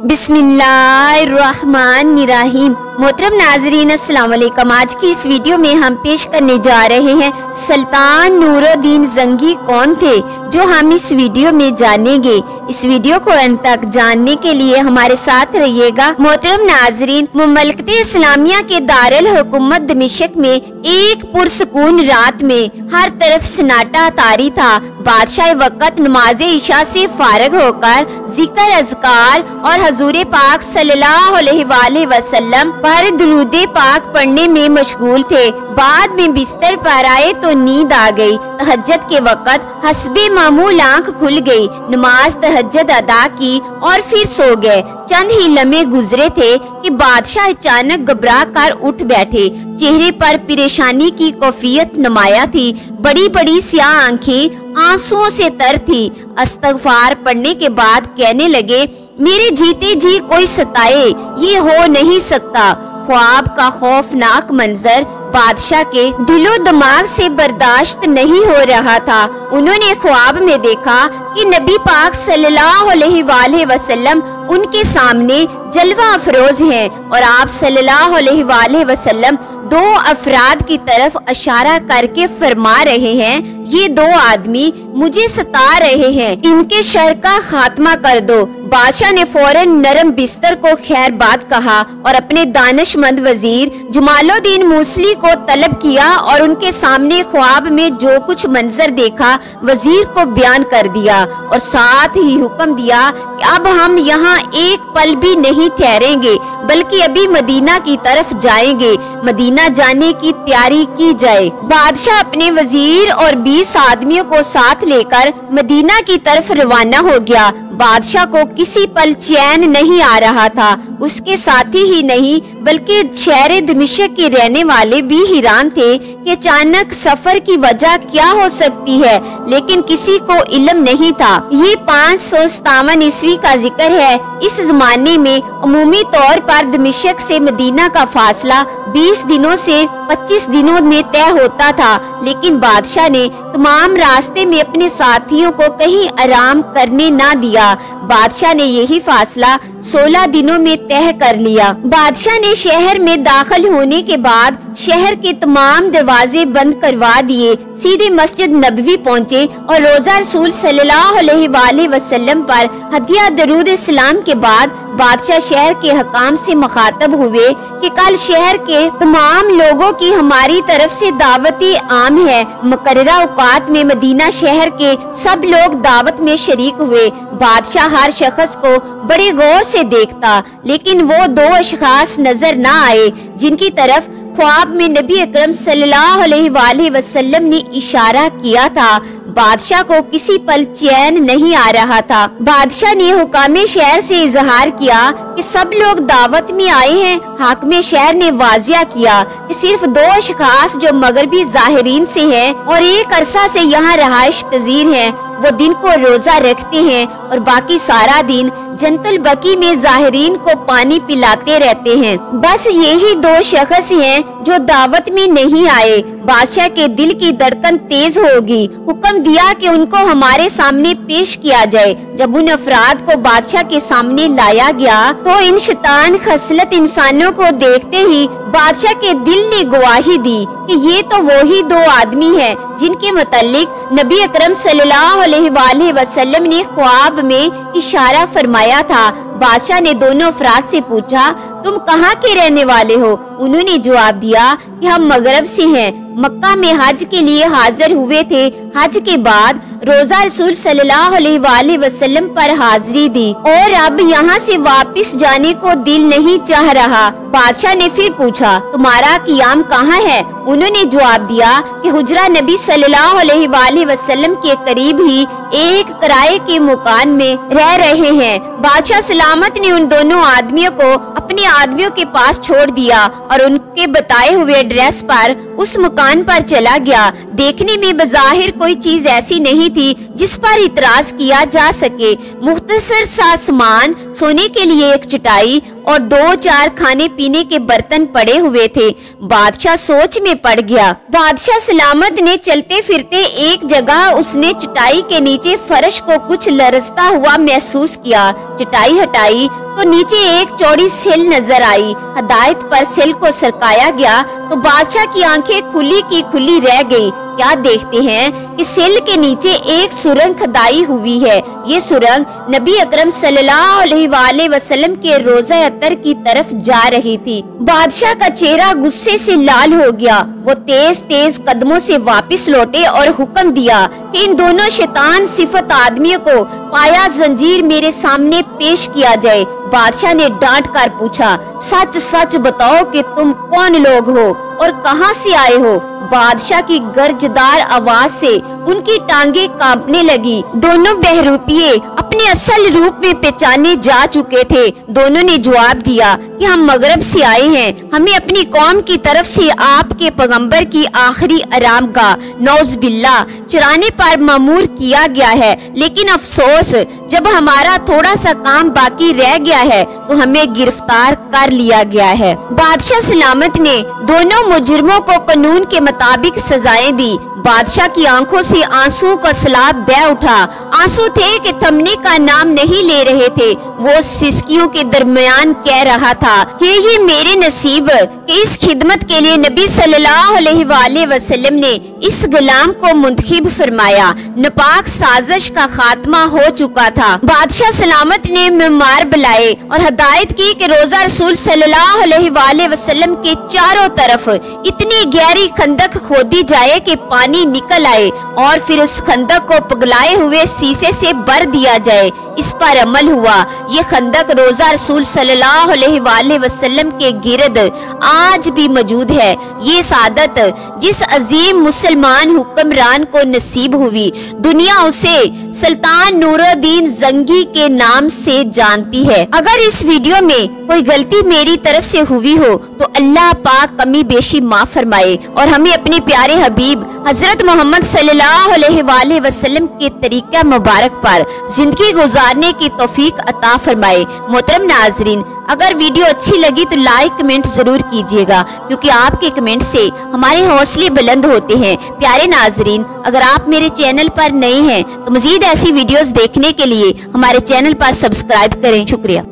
बिस्मिल्लाहिर्रहमानिर्रहीम। मोहतरम नाजरीन अस्सलाम वालेकुम। आज की इस वीडियो में हम पेश करने जा रहे हैं सुल्तान नूरुद्दीन जंगी कौन थे, जो हम इस वीडियो में जानेंगे। इस वीडियो को अंत तक जानने के लिए हमारे साथ रहिएगा। मोहतरम नाजरीन, मुमलकत इस्लामिया के दारुल हुकूमत दमिश्क में एक पुरसुकून रात में हर तरफ सन्नाटा तारी था। बादशाह वक्त नमाज इशा से फारग होकर जिक्र अज़कार और हजूर पाक सल्लल्लाहु अलैहि वसल्लम पर दुरूद पाक पढ़ने में मशगूल थे। बाद में बिस्तर पर आए तो नींद आ गई। तहज्जुद के वक्त हस्बे मामूल आँख खुल गई, नमाज तहज्जुद अदा की और फिर सो गए। चंद ही लम्हे गुजरे थे कि बादशाह अचानक घबरा कर उठ बैठे। चेहरे पर परेशानी की कैफियत नुमाया थी। बड़ी बड़ी स्याह आंखें आंसुओं से तर थी। इस्तग़फ़ार पढ़ने के बाद कहने लगे, मेरे जीते जी कोई सताए, ये हो नहीं सकता। ख्वाब का खौफनाक मंजर बादशाह के दिलो दिमाग से बर्दाश्त नहीं हो रहा था। उन्होंने ख्वाब में देखा कि नबी पाक सल्लल्लाहु अलैहि वसल्लम उनके सामने जलवा अफरोज हैं और आप सल्लल्लाहु अलैहि वसल्लम दो अफराद की तरफ इशारा करके फरमा रहे हैं, ये दो आदमी मुझे सता रहे हैं, इनके शर का खात्मा कर दो। बादशाह ने फौरन नरम बिस्तर को खैर बात कहा और अपने दानिशमंद वजीर जमालुद्दीन मूसली को तलब किया और उनके सामने ख्वाब में जो कुछ मंजर देखा वजीर को बयान कर दिया और साथ ही हुक्म दिया कि अब हम यहाँ एक पल भी नहीं ठहरेंगे, बल्कि अभी मदीना की तरफ जाएंगे। मदीना जाने की तैयारी की जाए। बादशाह अपने वजीर और 20 आदमियों को साथ लेकर मदीना की तरफ रवाना हो गया। बादशाह को किसी पल चैन नहीं आ रहा था। उसके साथी ही नहीं बल्कि शहर दमिश्क के रहने वाले भी हैरान थे कि अचानक सफर की वजह क्या हो सकती है, लेकिन किसी को इल्म नहीं था। ये 557 ईस्वी का जिक्र है। इस जमाने में अमूमी तौर पर दमिश्क से मदीना का फासला 20 दिनों से 25 दिनों में तय होता था, लेकिन बादशाह ने तमाम रास्ते में अपने साथियों को कहीं आराम करने ना दिया। बादशाह ने यही फासला 16 दिनों में तय कर लिया। बादशाह ने शहर में दाखिल होने के बाद शहर के तमाम दरवाजे बंद करवा दिए, सीधे मस्जिद नबवी पहुँचे और रोजा रसूल सल्लल्लाहु अलैहि वसल्लम पर हदिया दरूद इस्लाम के बाद बादशाह शहर के हकाम से मुखातब हुए कि कल शहर के तमाम लोगों की हमारी तरफ से दावती आम है। मुकर्ररा औकात में मदीना शहर के सब लोग दावत में शरीक हुए। बादशाह हर शख्स को बड़े गौर से देखता, लेकिन वो दो अशखास नजर न आए जिनकी तरफ ख्वाब में नबी अकरम सल्लल्लाहु अलैहि वसल्लम ने इशारा किया था। बादशाह को किसी पल चैन नहीं आ रहा था। बादशाह ने हुकामे शहर से इजहार किया कि सब लोग दावत में आए हैं। हाकिम शहर ने वाजिया किया कि सिर्फ दो अशखास जो मगरबी ज़ाहिरीन से हैं और एक अरसा से यहाँ रहाइश पजीर हैं, वो दिन को रोजा रखते हैं और बाकी सारा दिन जन्नतुल बकी में ज़ाहिरीन को पानी पिलाते रहते हैं। बस यही दो शख्स हैं जो दावत में नहीं आए। बादशाह के दिल की धड़कन तेज होगी। हुक्म दिया कि उनको हमारे सामने पेश किया जाए। जब उन अफराद को बादशाह के सामने लाया गया तो इन शैतान खसलत इंसानों को देखते ही बादशाह के दिल ने गवाही दी कि ये तो वही दो आदमी हैं जिनके मुतालिक नबी अकरम सल्लल्लाहु अलैहि वसल्लम ने ख्वाब में इशारा फरमाया था। बादशाह ने दोनों अफराद से पूछा, तुम कहाँ के रहने वाले हो? उन्होंने जवाब दिया कि हम मगरब से हैं, मक्का में हज के लिए हाजिर हुए थे। हज के बाद रोजा रसूल सल्लल्लाहु अलैहि वसल्लम पर हाजिरी दी और अब यहाँ से वापस जाने को दिल नहीं चाह रहा। बादशाह ने फिर पूछा, तुम्हारा क़ियाम कहाँ है? उन्होंने जवाब दिया कि हुजरा नबी सल्लल्लाहु अलैहि वसल्लम के करीब ही एक किराए के मकान में रह रहे हैं। बादशाह सलामत ने उन दोनों आदमियों को अपने आदमियों के पास छोड़ दिया और उनके बताए हुए एड्रेस पर उस मकान पर चला गया। देखने में बज़ाहिर कोई चीज ऐसी नहीं थी जिस पर इतराज किया जा सके। मुख्तसर सा सामान, सोने के लिए एक चटाई और 2-4 खाने पीने के बर्तन पड़े हुए थे। बादशाह सोच में पड़ गया। बादशाह सलामत ने चलते फिरते एक जगह उसने चटाई के नीचे फर्श को कुछ लरजता हुआ महसूस किया। चटाई हटाई तो नीचे एक चौड़ी सेल नजर आई। हिदायत पर सेल को सरकाया गया तो बादशाह की आंखें खुली की खुली रह गई। क्या देखते हैं कि सेल के नीचे एक सुरंग खुदाई हुई है। ये सुरंग नबी अकरम सल्लल्लाहु अलैहि वसल्लम के रोज़ा अतर की तरफ जा रही थी। बादशाह का चेहरा गुस्से से लाल हो गया। वो तेज तेज कदमों से वापस लौटे और हुक्म दिया कि इन दोनों शैतान सिफत आदमियों को पाया जंजीर मेरे सामने पेश किया जाए। बादशाह ने डांट कर पूछा, सच सच बताओ कि तुम कौन लोग हो और कहां से आए हो। बादशाह की गर्जदार आवाज से उनकी टांगे कांपने लगी। दोनों बहरूपिये अपने असल रूप में पहचाने जा चुके थे। दोनों ने जवाब दिया कि हम मगरब से आए हैं। हमें अपनी कौम की तरफ से आपके पैगंबर की आखिरी आरामगाह नौज बिल्ला चुराने पर मामूर किया गया है, लेकिन अफसोस जब हमारा थोड़ा सा काम बाकी रह गया है तो हमें गिरफ्तार कर लिया गया है। बादशाह सलामत ने दोनों मुजरिमों को कानून के मुताबिक सजाएं दी। बादशाह की आंखों से आंसू का सैलाब बह उठा। आंसू थे कि थमने का नाम नहीं ले रहे थे। वो सिसकियों के दरमियान कह रहा था कि ये मेरे नसीब कि इस खिदमत के लिए नबी सल्लल्लाहु अलैहि वसल्लम ने इस गुलाम को मुंतखिब फरमाया। नापाक साजिश का खात्मा हो चुका था। बादशाह सलामत ने मेमार बुलाए और हिदायत की कि रोजा रसूल सल्लल्लाहु अलैहि वसल्लम के चारों तरफ इतनी गहरी खंदक खोदी जाए कि पानी निकल आए और फिर उस खंदक को पिघलाए हुए शीशे से भर दिया जाए। इस पर अमल हुआ। ये खंदक रोजा रसूल सल्लल्लाहु अलैहि वसल्लम के गिर्द आज भी मौजूद है। ये सादत जिस अजीम मुसलमान हुक्मरान को नसीब हुई, दुनिया उसे सुल्तान नूरुद्दीन जंगी के नाम से जानती है। अगर इस वीडियो में कोई गलती मेरी तरफ से हुई हो तो अल्लाह पाक कमी बेशी माफ फरमाए और हमें अपने प्यारे हबीब हजरत मोहम्मद सल्लल्लाहु अलैहि वसल्लम के तरीका मुबारक पर जिंदगी गुजारने की तौफीक अता फरमाए। मोहतरम नाजरीन, अगर वीडियो अच्छी लगी तो लाइक कमेंट जरूर कीजिएगा, क्योंकि आपके कमेंट से हमारे हौसले बुलंद होते हैं। प्यारे नाजरीन, अगर आप मेरे चैनल पर नए हैं तो मजीद ऐसी वीडियोस देखने के लिए हमारे चैनल पर सब्सक्राइब करें। शुक्रिया।